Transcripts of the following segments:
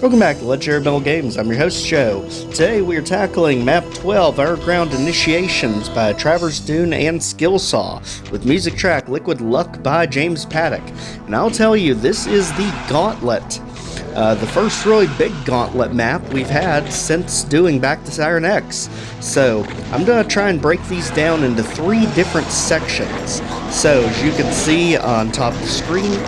Welcome back to Legendary Metal Games. I'm your host, Joe. Today we are tackling MAP12 Underground Initiations by Travers, Dunne, and Skillsaw, with music track Liquid Luck by James Paddock. And I'll tell you, this is the Gauntlet. The first really big Gauntlet map we've had since doing back to Saturn X. So I'm going to try and break these down into 3 different sections. So as you can see on top of the screen,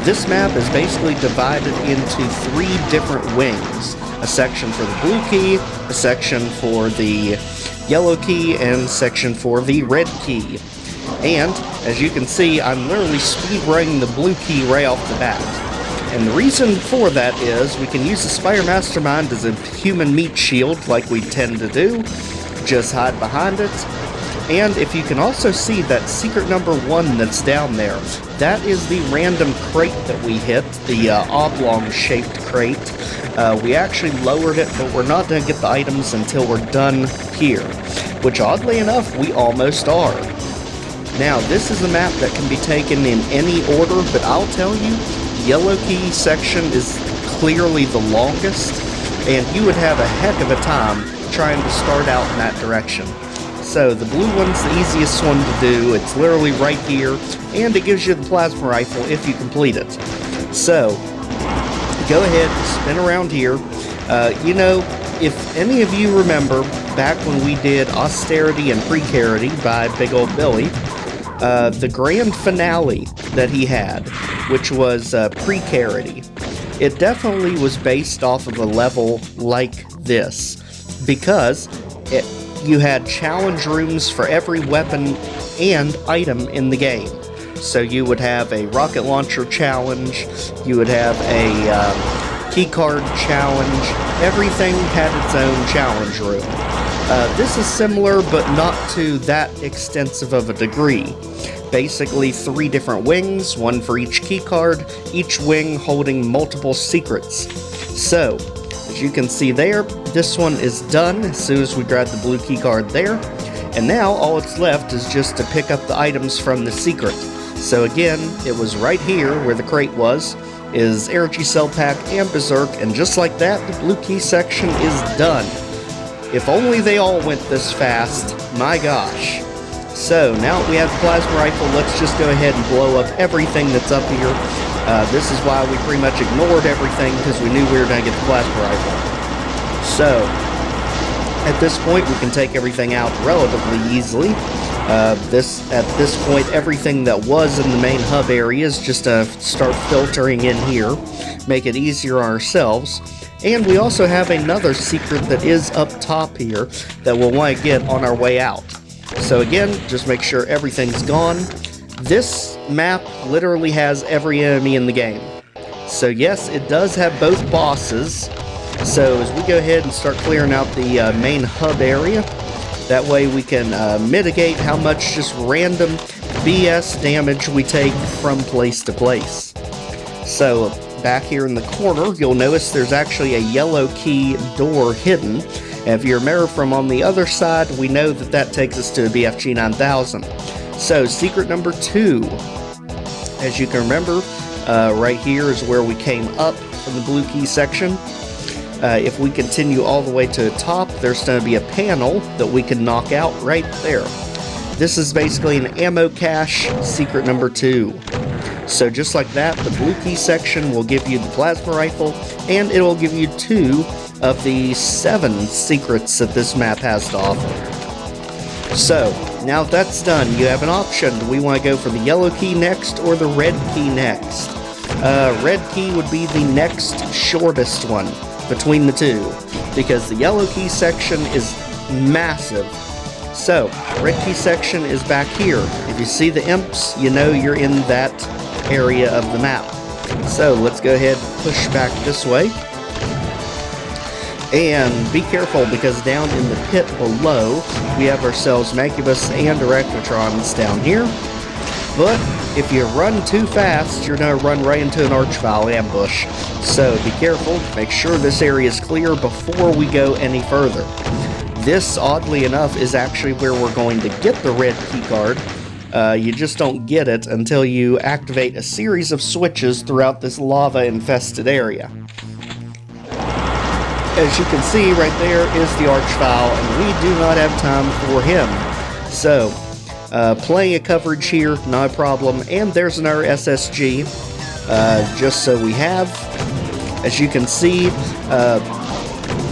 this map is basically divided into 3 different wings. A section for the blue key, a section for the yellow key, and a section for the red key. And, as you can see, I'm literally speedrunning the blue key right off the bat. And the reason for that is we can use the Spider Mastermind as a human meat shield like we tend to do. Just hide behind it. And if you can also see that secret number 1 that's down there, that is the random crate that we hit, the oblong-shaped crate. We actually lowered it, but we're not going to get the items until we're done here, which oddly enough, we almost are. Now, this is a map that can be taken in any order, but I'll tell you, the yellow key section is clearly the longest, and you would have a heck of a time trying to start out in that direction. So the blue one's the easiest one to do. It's literally right here, and it gives you the plasma rifle if you complete it. So go ahead, spin around here. You know, if any of you remember back when we did Austerity and Precarity by Big Old Billy, the grand finale that he had, which was Precarity, it definitely was based off of a level like this, because you had challenge rooms for every weapon and item in the game. So you would have a rocket launcher challenge, you would have a keycard challenge, everything had its own challenge room. This is similar, but not to that extensive of a degree. Basically 3 different wings, 1 for each keycard, each wing holding multiple secrets. So, as you can see there, this one is done as soon as we grab the blue key card there. And now all it's left is just to pick up the items from the secret. So again, it was right here where the crate was, is Energy Cell Pack and Berserk, and just like that, the blue key section is done. If only they all went this fast, my gosh. So now that we have the plasma rifle, let's just go ahead and blow up everything that's up here. This is why we pretty much ignored everything, because we knew we were going to get the plasma rifle. So, at this point, we can take everything out relatively easily. At this point, everything that was in the main hub area is just to start filtering in here, make it easier on ourselves. And we also have another secret that is up top here that we'll want to get on our way out. So again, just make sure everything's gone. This map literally has every enemy in the game. So yes, it does have both bosses. So as we go ahead and start clearing out the main hub area, that way we can mitigate how much just random BS damage we take from place to place. So back here in the corner, you'll notice there's actually a yellow key door hidden. And if you remember from on the other side, we know that that takes us to a BFG 9000. So, secret number 2. As you can remember, right here is where we came up from the blue key section. If we continue all the way to the top, there's going to be a panel that we can knock out right there. This is basically an ammo cache, secret number 2. So just like that, the blue key section will give you the plasma rifle, and it will give you 2 of the 7 secrets that this map has to offer. So, now that that's done, you have an option. Do we want to go for the yellow key next or the red key next? Red key would be the next shortest one between the 2, because the yellow key section is massive. So, red key section is back here. If you see the imps, you know you're in that area of the map. So, let's go ahead and push back this way. And be careful, because down in the pit below, we have ourselves Mancubus and Erectrotrons down here. But if you run too fast, you're going to run right into an Archvile ambush. So be careful, make sure this area is clear before we go any further. This, oddly enough, is actually where we're going to get the red keycard. You just don't get it until you activate a series of switches throughout this lava-infested area. as you can see right there is the Archvile, and we do not have time for him. So, plenty of coverage here, not a problem. And there's another SSG, just so we have. As you can see,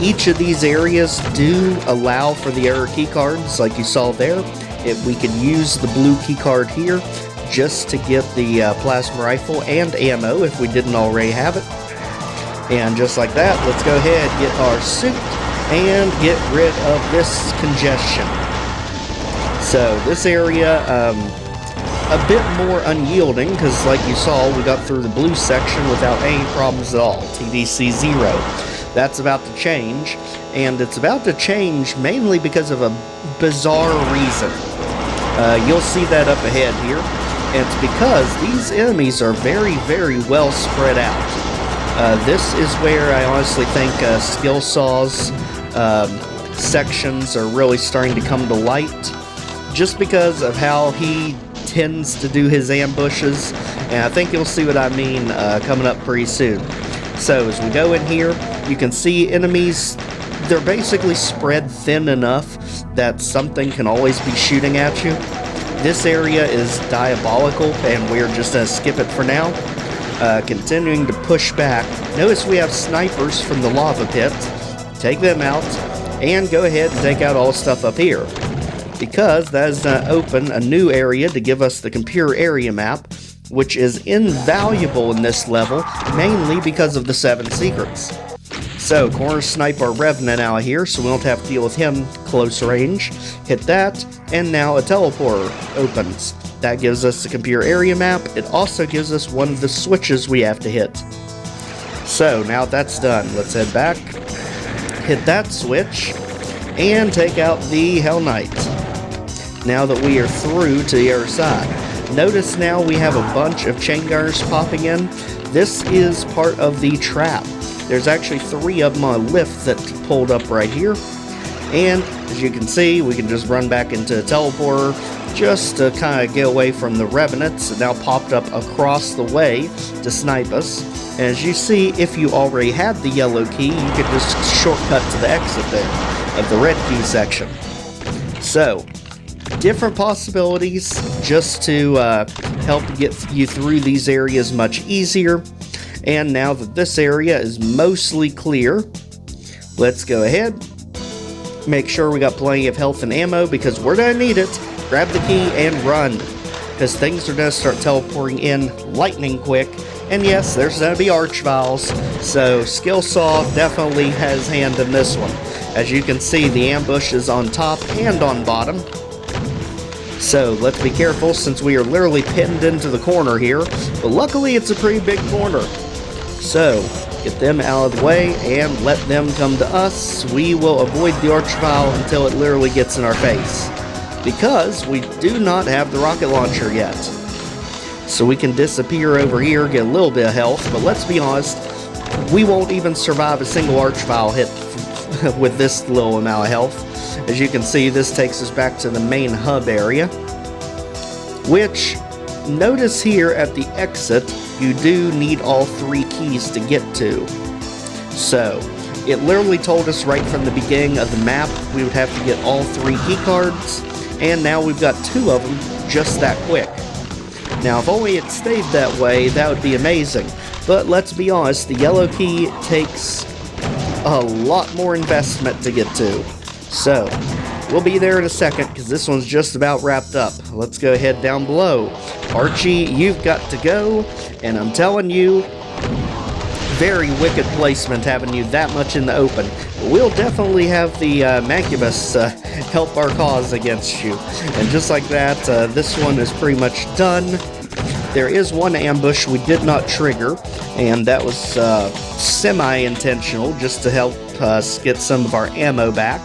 each of these areas do allow for the error keycards, like you saw there. If we could use the blue keycard here just to get the plasma rifle and ammo if we didn't already have it. And just like that, let's go ahead, get our suit, and get rid of this congestion. So this area, a bit more unyielding, because like you saw, we got through the blue section without any problems at all. TDC 0. That's about to change, and it's about to change mainly because of a bizarre reason. You'll see that up ahead here, and it's because these enemies are very, very well spread out. This is where I honestly think skillsaw's sections are really starting to come to light, just because of how he tends to do his ambushes, and I think you'll see what I mean coming up pretty soon. So as we go in here, you can see enemies, they're basically spread thin enough that something can always be shooting at you. This area is diabolical, and we're just going to skip it for now. Continuing to push back. Notice we have snipers from the lava pit. Take them out, and go ahead and take out all the stuff up here, because that is going to open a new area to give us the computer area map, which is invaluable in this level, mainly because of the 7 secrets. So, corner snipe our Revenant out here, so we don't have to deal with him close range. Hit that, and now a teleporter opens. That gives us the computer area map. It also gives us one of the switches we have to hit. So, now that's done, let's head back, hit that switch, and take out the Hell Knight. Now that we are through to the other side. Notice now we have a bunch of chain gunners popping in. This is part of the trap. There's actually 3 of them on a lift that pulled up right here. And as you can see, we can just run back into a teleporter just to kind of get away from the Revenants that now popped up across the way to snipe us. And as you see, if you already had the yellow key, you could just shortcut to the exit there of the red key section. So, different possibilities just to help get you through these areas much easier. And now that this area is mostly clear, let's go ahead, make sure we got plenty of health and ammo, because we're going to need it. Grab the key and run, because things are going to start teleporting in lightning quick. And yes, there's going to be Archviles, so Skillsaw definitely has hand in this one. As you can see, the ambush is on top and on bottom. So let's be careful, since we are literally pinned into the corner here, but luckily it's a pretty big corner. So, get them out of the way and let them come to us. We will avoid the Archvile until it literally gets in our face, because we do not have the rocket launcher yet. So we can disappear over here, get a little bit of health, but let's be honest, we won't even survive a single Archvile hit with this little amount of health. As you can see, this takes us back to the main hub area, which, notice here at the exit, you do need all 3 keys to get to. So, it literally told us right from the beginning of the map we would have to get all 3 key cards, and now we've got 2 of them just that quick. Now, if only it stayed that way, that would be amazing. But let's be honest, the yellow key takes a lot more investment to get to. So, we'll be there in a second, because this one's just about wrapped up. Let's go ahead down below. Archie, you've got to go, and I'm telling you, very wicked placement having you that much in the open. We'll definitely have the Mancubus help our cause against you. And just like that, this one is pretty much done. There is one ambush we did not trigger, and that was semi-intentional, just to help us get some of our ammo back.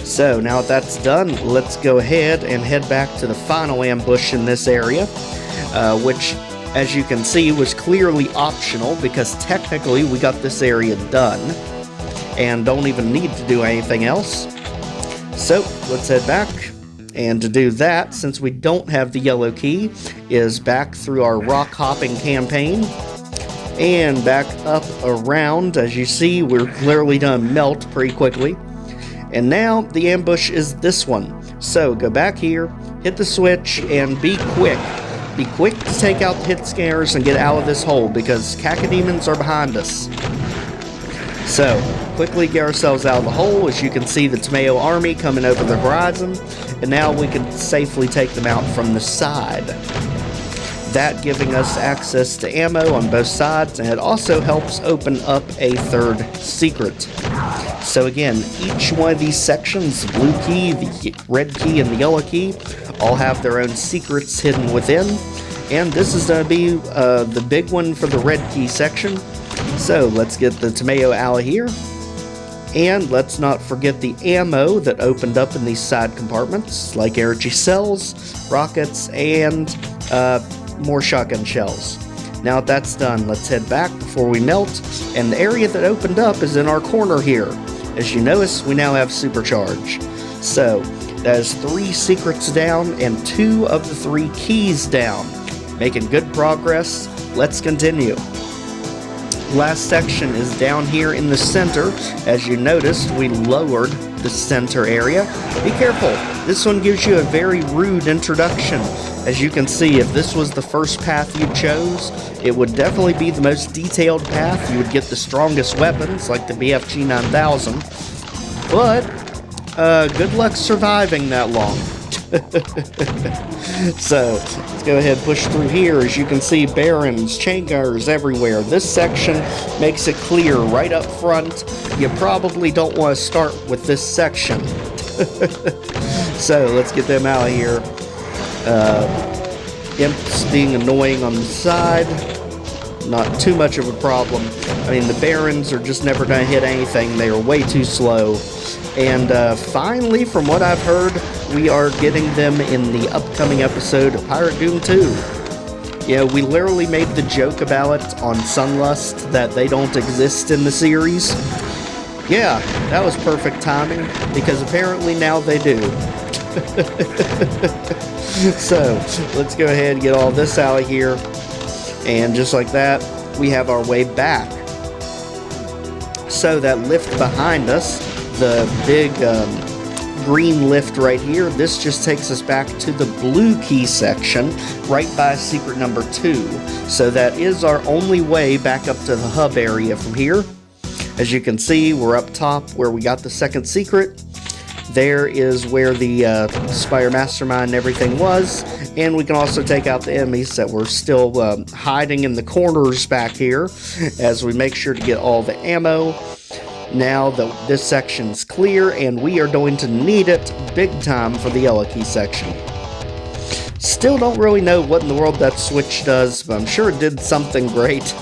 So now that that's done, let's go ahead and head back to the final ambush in this area, which, as you can see, was clearly optional, because technically we got this area done and don't even need to do anything else. So let's head back, and to do that, since we don't have the yellow key, is back through our rock hopping campaign. and back up around. As you see, we're literally gonna melt pretty quickly. And now the ambush is this one. So go back here, hit the switch, and be quick. Be quick to take out the hit scanners and get out of this hole, because cacodemons are behind us. So quickly get ourselves out of the hole. As you can see, the tomato army coming over the horizon, and now we can safely take them out from the side. That giving us access to ammo on both sides, and it also helps open up a third secret. So again, each one of these sections, the blue key, the red key, and the yellow key, all have their own secrets hidden within. And this is going to be the big one for the red key section. So let's get the tomato out of here. And let's not forget the ammo that opened up in these side compartments, like energy cells, rockets, and more shotgun shells. Now that that's done, let's head back before we melt, and the area that opened up is in our corner here. As you notice, we now have supercharge. So that is 3 secrets down and 2 of the 3 keys down. Making good progress. Let's continue. Last section is down here in the center. As you noticed, we lowered the center area. Be careful, this one gives you a very rude introduction. As you can see, if this was the first path you chose, it would definitely be the most detailed path. You would get the strongest weapons, like the BFG 9000. But, good luck surviving that long. So, let's go ahead and push through here. As you can see, barons, chain gunners everywhere. This section makes it clear right up front. You probably don't want to start with this section. So, let's get them out of here. Imps being annoying on the side. Not too much of a problem. I mean, the barons are just never going to hit anything. They are way too slow. And finally, from what I've heard, we are getting them in the upcoming episode of Pirate Doom 2. Yeah, we literally made the joke about it on Sunlust that they don't exist in the series. Yeah, that was perfect timing, because apparently now they do. So, let's go ahead and get all this out of here. And just like that, we have our way back. So that lift behind us, the big green lift right here, this just takes us back to the blue key section, right by secret number 2. So that is our only way back up to the hub area from here. As you can see, we're up top where we got the second secret. There is where the Spider Mastermind and everything was, and we can also take out the enemies that were still hiding in the corners back here, as we make sure to get all the ammo. Now that this section's clear, and we are going to need it big time for the yellow key section. Still don't really know what in the world that switch does, but I'm sure it did something great.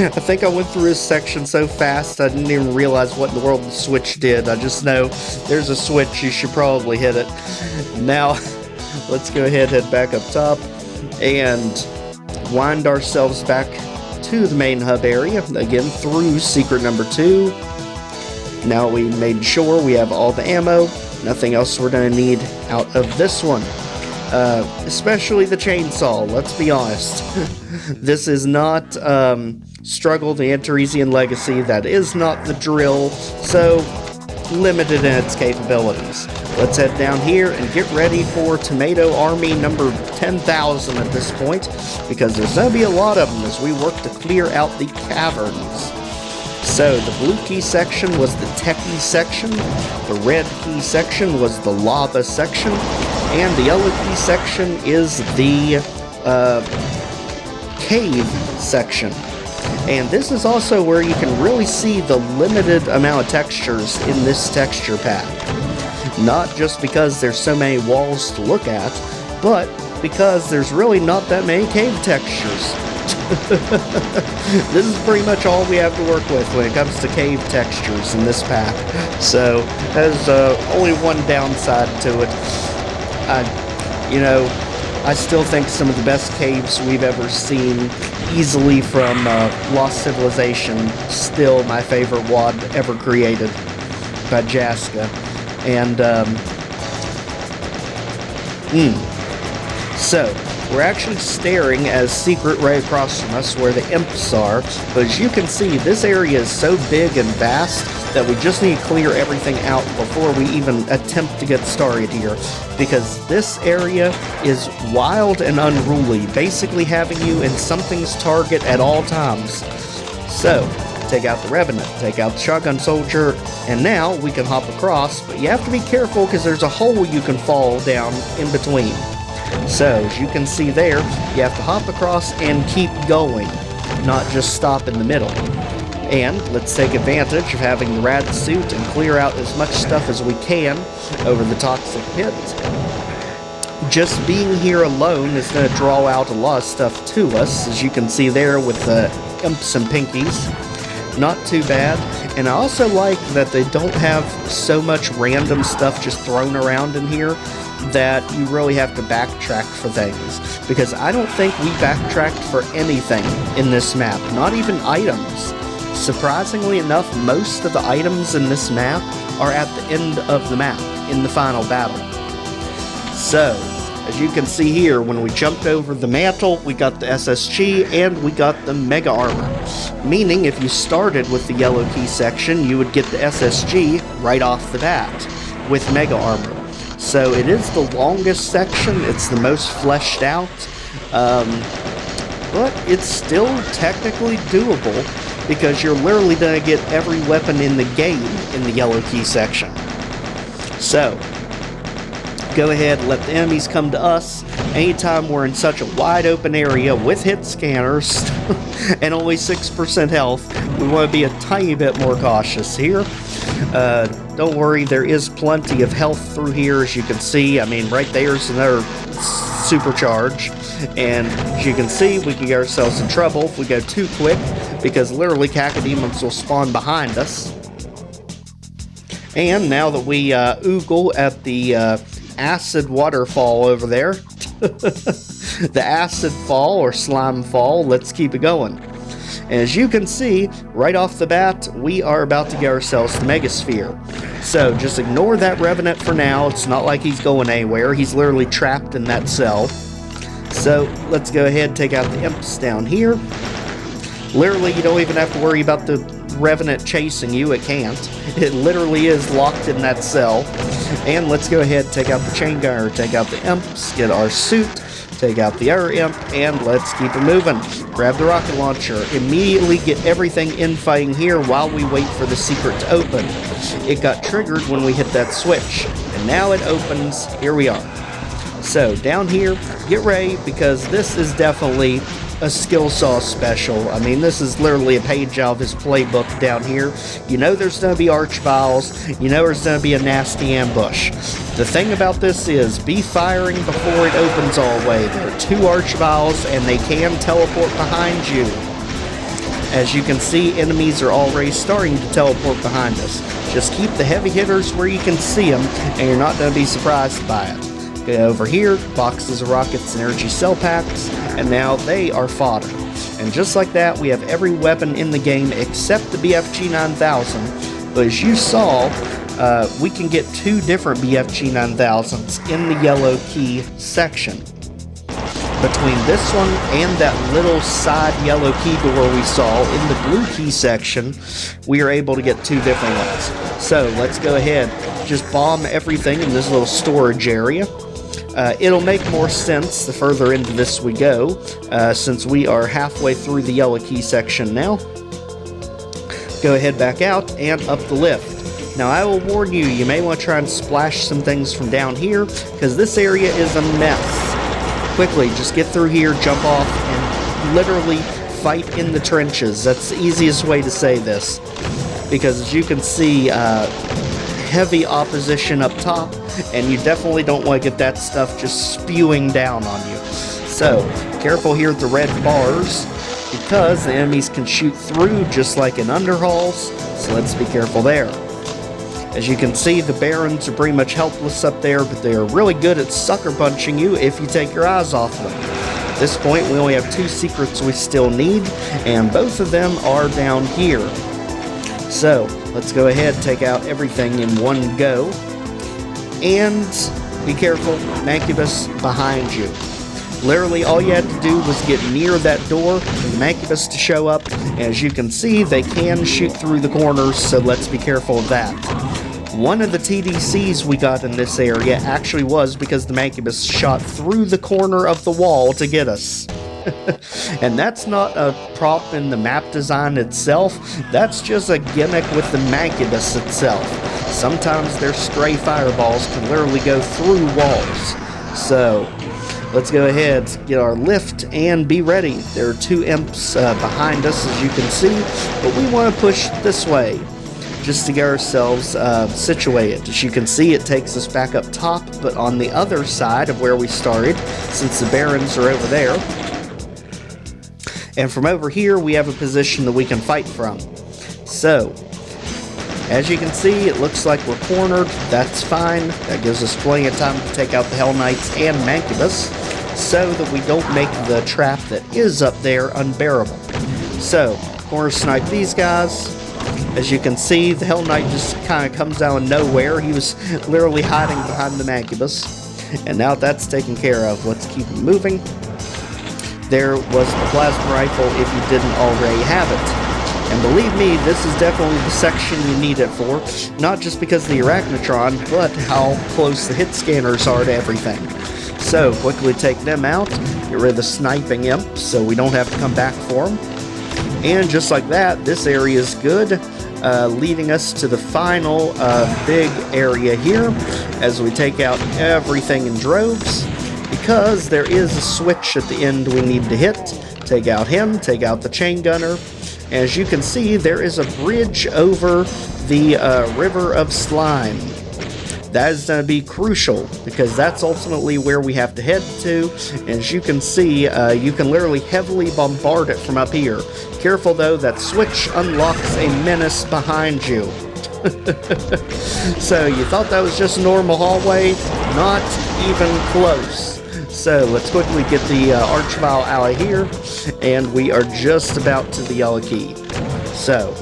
I think I went through this section so fast I didn't even realize what in the world the switch did. I just know there's a switch, you should probably hit it. Now, let's go ahead and head back up top and wind ourselves back to the main hub area, again through secret number 2. Now we made sure we have all the ammo, nothing else we're going to need out of this one. Especially the chainsaw, let's be honest. This is not Struggle to Enter Easy and Legacy, that is not the drill, so limited in its capabilities. Let's head down here and get ready for Tomato Army number 10,000 at this point, because there's going to be a lot of them as we work to clear out the caverns. So, the blue key section was the techie section, the red key section was the lava section, and the yellow key section is the cave section. And this is also where you can really see the limited amount of textures in this texture pack. Not just because there's so many walls to look at, but because there's really not that many cave textures. This is pretty much all we have to work with when it comes to cave textures in this pack. So, there's only one downside to it. I still think some of the best caves we've ever seen, easily from Lost Civilization, still my favorite WOD ever created by Jaska. And, so, we're actually staring at a secret right across from us where the imps are. But as you can see, this area is so big and vast that we just need to clear everything out before we even attempt to get started here. Because this area is wild and unruly, basically having you in something's target at all times. So, take out the Revenant, take out the Shotgun Soldier, and now we can hop across, but you have to be careful because there's a hole you can fall down in between. So, as you can see there, you have to hop across and keep going, not just stop in the middle. And let's take advantage of having the rad suit and clear out as much stuff as we can over the toxic pit. Just being here alone is going to draw out a lot of stuff to us, as you can see there with the imps and pinkies. Not too bad. And I also like that they don't have so much random stuff just thrown around in here that you really have to backtrack for things. Because I don't think we backtracked for anything in this map, not even items. Surprisingly enough, most of the items in this map are at the end of the map, in the final battle. So, as you can see here, when we jumped over the mantle, we got the SSG and we got the Mega Armor. Meaning, if you started with the yellow key section, you would get the SSG right off the bat with Mega Armor. So it is the longest section, it's the most fleshed out, but it's still technically doable because you're literally going to get every weapon in the game in the yellow key section. So, go ahead and let the enemies come to us. Anytime we're in such a wide open area with hit scanners and only 6% health, we want to be a tiny bit more cautious here. Don't worry, there is plenty of health through here, as you can see. I mean, right there's another supercharge. And as you can see, we can get ourselves in trouble if we go too quick, because literally cacodemons will spawn behind us. And now that we oogle at the acid waterfall over there, the acid fall or slime fall, let's keep it going. And as you can see, right off the bat, we are about to get ourselves the Megasphere. So just ignore that Revenant for now. It's not like he's going anywhere. He's literally trapped in that cell. So let's go ahead and take out the imps down here. Literally, you don't even have to worry about the Revenant chasing you. It can't. It literally is locked in that cell. And let's go ahead and take out the chain gunner, take out the imps, get our suit, take out the other imp, and let's keep it moving. Grab the rocket launcher, immediately get everything in fighting here while we wait for the secret to open. It got triggered when we hit that switch, and now it opens. Here we are. So down here, get ready, because this is definitely a skill saw special. I mean, this is literally a page out of his playbook down here. You know there's going to be archviles. You know there's going to be a nasty ambush. The thing about this is, be firing before it opens all the way. There are 2 archviles, and they can teleport behind you. As you can see, enemies are already starting to teleport behind us. Just keep the heavy hitters where you can see them, and you're not going to be surprised by it. Over here, boxes of rockets and energy cell packs, and now they are fodder. And just like that, we have every weapon in the game except the BFG 9000. But as you saw, we can get 2 different BFG 9000s in the yellow key section. Between this one and that little side yellow key door we saw in the blue key section, we are able to get 2 different ones. So let's go ahead, just bomb everything in this little storage area. It'll make more sense the further into this we go, since we are halfway through the yellow key section now. Go ahead back out and up the lift. Now I will warn you, you may want to try and splash some things from down here, because this area is a mess. Quickly, just get through here, jump off, and literally fight in the trenches. That's the easiest way to say this, because as you can see, heavy opposition up top, and you definitely don't want to get that stuff just spewing down on you. So, careful here at the red bars, because the enemies can shoot through just like in underhauls, so let's be careful there. As you can see, the Barons are pretty much helpless up there, but they are really good at sucker punching you if you take your eyes off them. At this point, we only have 2 secrets we still need, and both of them are down here. So, let's go ahead and take out everything in one go. And be careful, Mancubus behind you. Literally, all you had to do was get near that door for the Mancubus to show up. As you can see, they can shoot through the corners, so let's be careful of that. One of the TDCs we got in this area actually was because the Mancubus shot through the corner of the wall to get us. And that's not a prop in the map design itself, that's just a gimmick with the Mancubus itself. Sometimes their stray fireballs can literally go through walls. So, let's go ahead, get our lift, and be ready. There are two imps behind us, as you can see, but we want to push this way, just to get ourselves situated. As you can see, it takes us back up top, but on the other side of where we started, since the Barons are over there. And from over here, we have a position that we can fight from. So, as you can see, it looks like we're cornered. That's fine. That gives us plenty of time to take out the Hell Knights and Mancubus, so that we don't make the trap that is up there unbearable. So, corner snipe these guys. As you can see, the Hell Knight just kind of comes out of nowhere. He was literally hiding behind the Mancubus. And now that's taken care of, let's keep moving. There was the plasma rifle if you didn't already have it. And believe me, this is definitely the section you need it for, not just because of the Arachnotron, but how close the hit scanners are to everything. So, quickly take them out, get rid of the sniping imp so we don't have to come back for them. And just like that, this area is good, leading us to the final big area here, as we take out everything in droves. Because there is a switch at the end we need to hit. Take out him, take out the chain gunner. As you can see, there is a bridge over the river of slime. That is going to be crucial, because that's ultimately where we have to head to. As you can see, you can literally heavily bombard it from up here. Careful though, that switch unlocks a menace behind you. So, you thought that was just a normal hallway? Not even close. So, let's quickly get the Archvile out of here, and we are just about to the yellow key. So,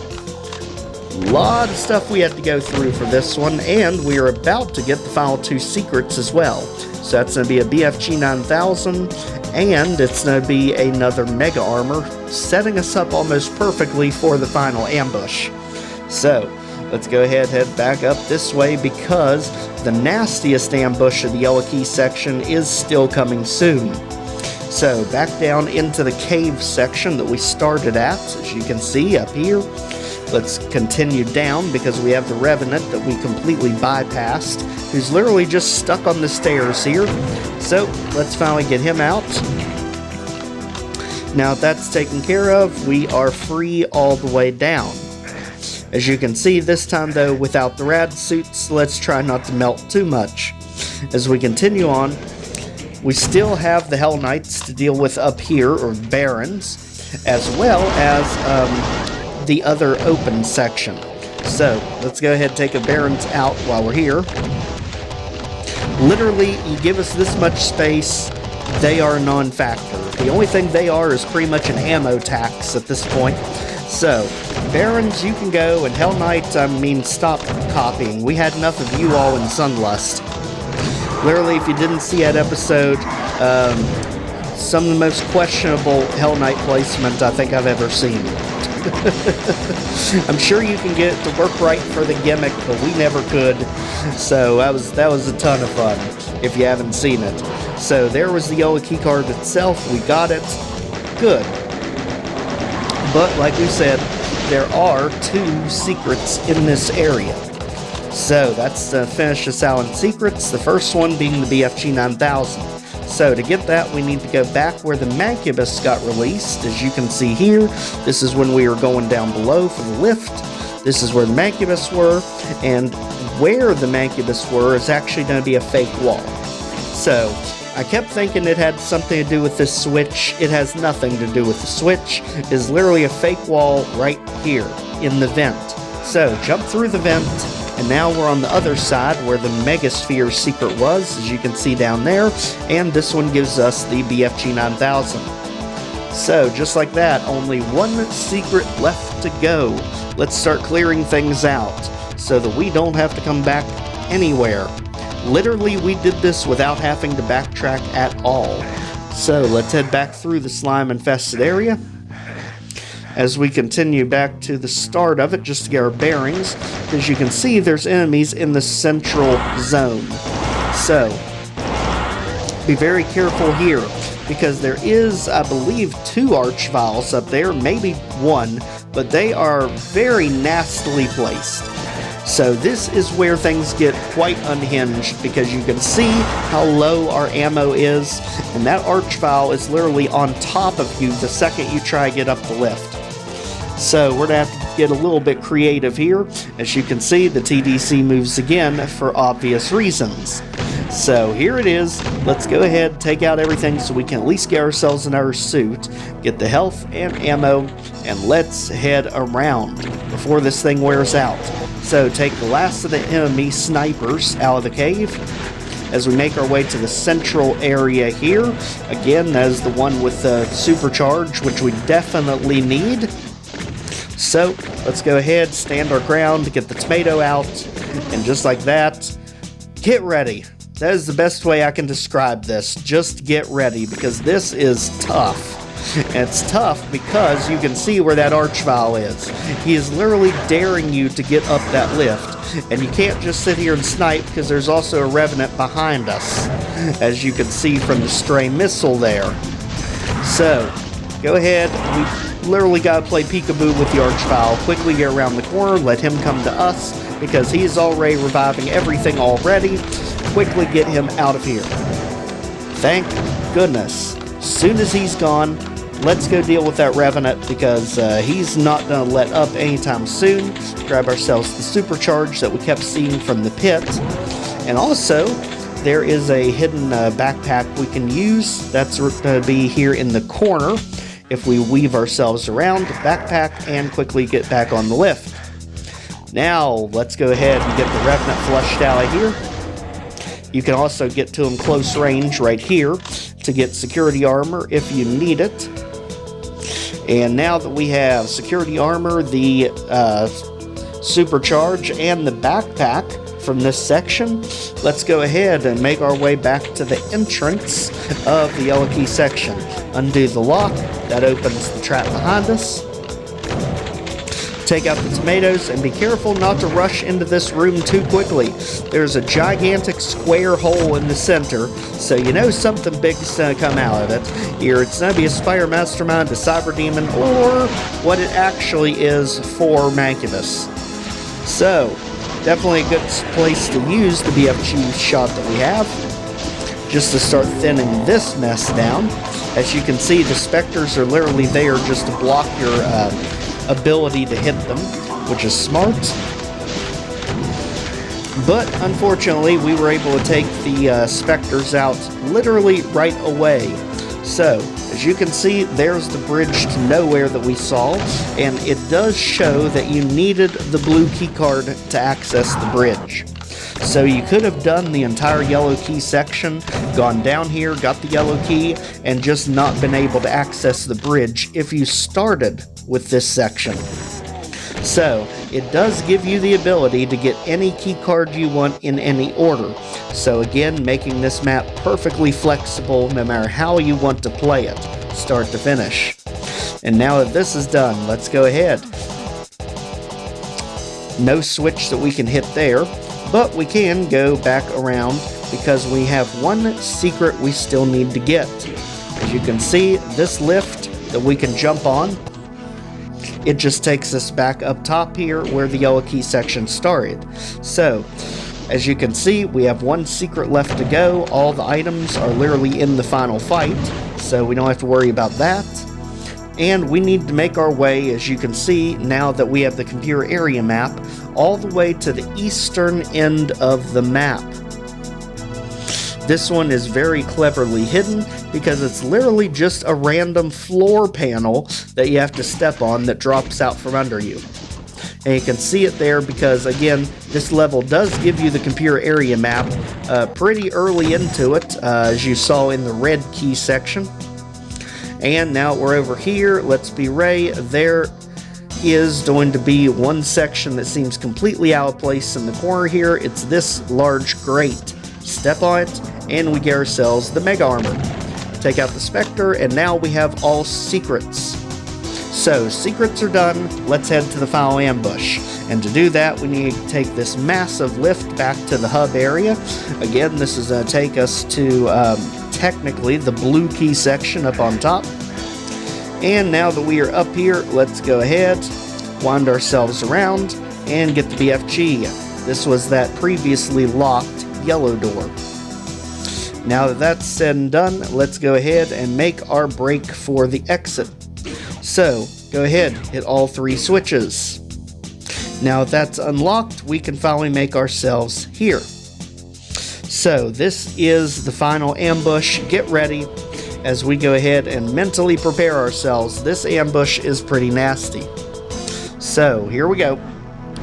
a lot of stuff we had to go through for this one, and we are about to get the final two secrets as well. So that's going to be a BFG 9000, and it's going to be another Mega Armor, setting us up almost perfectly for the final ambush. So, let's go ahead and head back up this way, because the nastiest ambush of the yellow key section is still coming soon. So, back down into the cave section that we started at, as you can see up here. Let's continue down, because we have the Revenant that we completely bypassed, who's literally just stuck on the stairs here. So, let's finally get him out. Now that's taken care of, we are free all the way down. As you can see, this time though, without the rad suits, let's try not to melt too much. As we continue on, we still have the Hell Knights to deal with up here, or Barons, as well as the other open section. So, let's go ahead and take a Barons out while we're here. Literally, you give us this much space, they are a non-factor. The only thing they are is pretty much an ammo tax at this point. So, Barons, you can go, and Hell Knight, I mean, stop copying. We had enough of you all in Sunlust. Literally, if you didn't see that episode, some of the most questionable Hell Knight placement I think I've ever seen. I'm sure you can get it to work right for the gimmick, but we never could. So that was a ton of fun, if you haven't seen it. So there was the yellow keycard itself. We got it. Good. But like we said, there are 2 secrets in this area. So that's to finish us out in secrets, the first one being the BFG 9000. So to get that, we need to go back where the Mancubus got released. As you can see here, this is when we were going down below for the lift. This is where the Mancubus were, and where the Mancubus were is actually going to be a fake wall. So I kept thinking it had something to do with this switch. It has nothing to do with the switch. It is literally a fake wall right here in the vent. So jump through the vent, and now we're on the other side where the Megasphere secret was, as you can see down there, and this one gives us the BFG 9000. So, just like that, only one secret left to go. Let's start clearing things out, so that we don't have to come back anywhere. Literally, we did this without having to backtrack at all. So let's head back through the slime infested area. As we continue back to the start of it, just to get our bearings, as you can see, there's enemies in the central zone. So, be very careful here, because there is, I believe, 2 archviles up there, maybe 1, but they are very nastily placed. So this is where things get quite unhinged, because you can see how low our ammo is, and that archvile is literally on top of you the second you try to get up the lift. So we're going to have to get a little bit creative here. As you can see, the TDC moves again for obvious reasons. So here it is. Let's go ahead, take out everything so we can at least get ourselves another suit, get the health and ammo, and let's head around before this thing wears out. So take the last of the enemy snipers out of the cave as we make our way to the central area here. Again, that is the one with the supercharge, which we definitely need. So let's go ahead, stand our ground, get the tomato out, and just like that, get ready. That is the best way I can describe this. Just get ready, because this is tough. And it's tough because you can see where that archvile is. He is literally daring you to get up that lift. And you can't just sit here and snipe, because there's also a revenant behind us, as you can see from the stray missile there. So, go ahead. We literally got to play peekaboo with the archvile. Quickly get around the corner, let him come to us, because he's already reviving everything already. Quickly get him out of here. Thank goodness. As soon as he's gone, let's go deal with that revenant, because he's not going to let up anytime soon. Grab ourselves the supercharge that we kept seeing from the pit. And also, there is a hidden backpack we can use. That's going to be here in the corner. If we weave ourselves around the backpack and quickly get back on the lift. Now, let's go ahead and get the revenant flushed out of here. You can also get to him close range right here to get security armor if you need it. And now that we have security armor, the supercharge, and the backpack from this section, let's go ahead and make our way back to the entrance of the yellow key section. Undo the lock, that opens the trap behind us. Take out the tomatoes, and be careful not to rush into this room too quickly. There's a gigantic square hole in the center, so you know something big's going to come out of it. Either it's going to be a Spider Mastermind, a Cyberdemon, or what it actually is for Mancubus. So, definitely a good place to use the BFG shot that we have, just to start thinning this mess down. As you can see, the specters are literally there just to block your ability to hit them, which is smart. But unfortunately, we were able to take the specters out literally right away. So, as you can see, there's the bridge to nowhere that we saw, and it does show that you needed the blue keycard to access the bridge. So you could have done the entire yellow key section, gone down here, got the yellow key, and just not been able to access the bridge if you started with this section. So, it does give you the ability to get any keycard you want in any order. So again, making this map perfectly flexible no matter how you want to play it, start to finish. And now that this is done, let's go ahead. No switch that we can hit there, but we can go back around because we have one secret we still need to get. As you can see, this lift that we can jump on, it just takes us back up top here where the yellow key section started. So, as you can see, we have one secret left to go. All the items are literally in the final fight, so we don't have to worry about that. And we need to make our way, as you can see, now that we have the computer area map, all the way to the eastern end of the map. This one is very cleverly hidden because it's literally just a random floor panel that you have to step on that drops out from under you. And you can see it there because, again, this level does give you the computer area map pretty early into it, as you saw in the red key section. And now we're over here. Let's be Ray. There is going to be one section that seems completely out of place in the corner here. It's this large grate. Step on it, and we get ourselves the mega armor. take out the Spectre, and now we have all secrets. So, secrets are done, let's head to the final ambush. And to do that, we need to take this massive lift back to the hub area. Again, this is going to take us to, technically, the blue key section up on top. And now that we are up here, let's go ahead, wind ourselves around, and get the BFG. This was that previously locked yellow door. Now that that's said and done, let's go ahead and make our break for the exit. So, go ahead, hit all 3 switches. Now that that's unlocked, we can finally make ourselves here. So, this is the final ambush. Get ready as we go ahead and mentally prepare ourselves. This ambush is pretty nasty. So, here we go.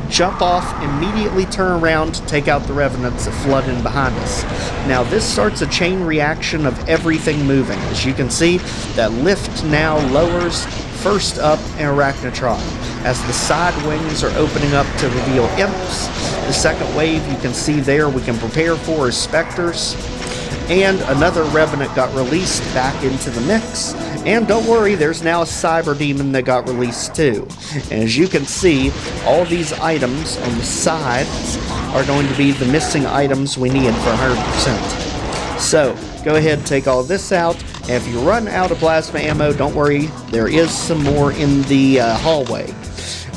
Jump off, immediately turn around, take out the revenants that flood in behind us. Now this starts a chain reaction of everything moving. As you can see, that lift now lowers first up an Arachnotron. As the side wings are opening up to reveal imps, the second wave you can see there we can prepare for is specters. And another revenant got released back into the mix. And don't worry, there's now a Cyberdemon that got released too. And as you can see, all these items on the sides are going to be the missing items we need for 100%. So, go ahead and take all this out. And if you run out of plasma ammo, don't worry, there is some more in the hallway.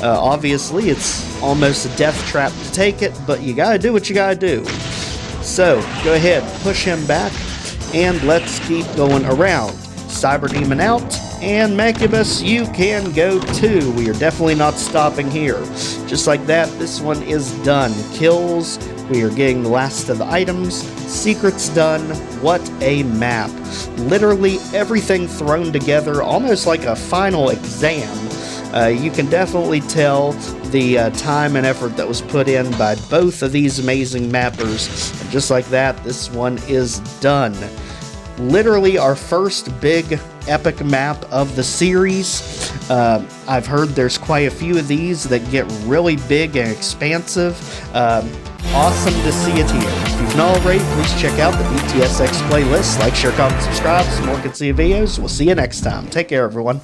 Obviously, it's almost a death trap to take it, but you gotta do what you gotta do. So, go ahead, push him back, and let's keep going around. Cyberdemon out, and Macubus, you can go too. We are definitely not stopping here. Just like that, this one is done. Kills, we are getting the last of the items. Secrets done. What a map. Literally everything thrown together, almost like a final exam. You can definitely tell the time and effort that was put in by both of these amazing mappers. And just like that, this one is done. Literally our first big epic map of the series. I've heard there's quite a few of these that get really big and expansive. Awesome to see it here. If you've not already, please check out the BTSX playlist. Like, share, comment, subscribe. Some more good see videos. We'll see you next time. Take care, everyone.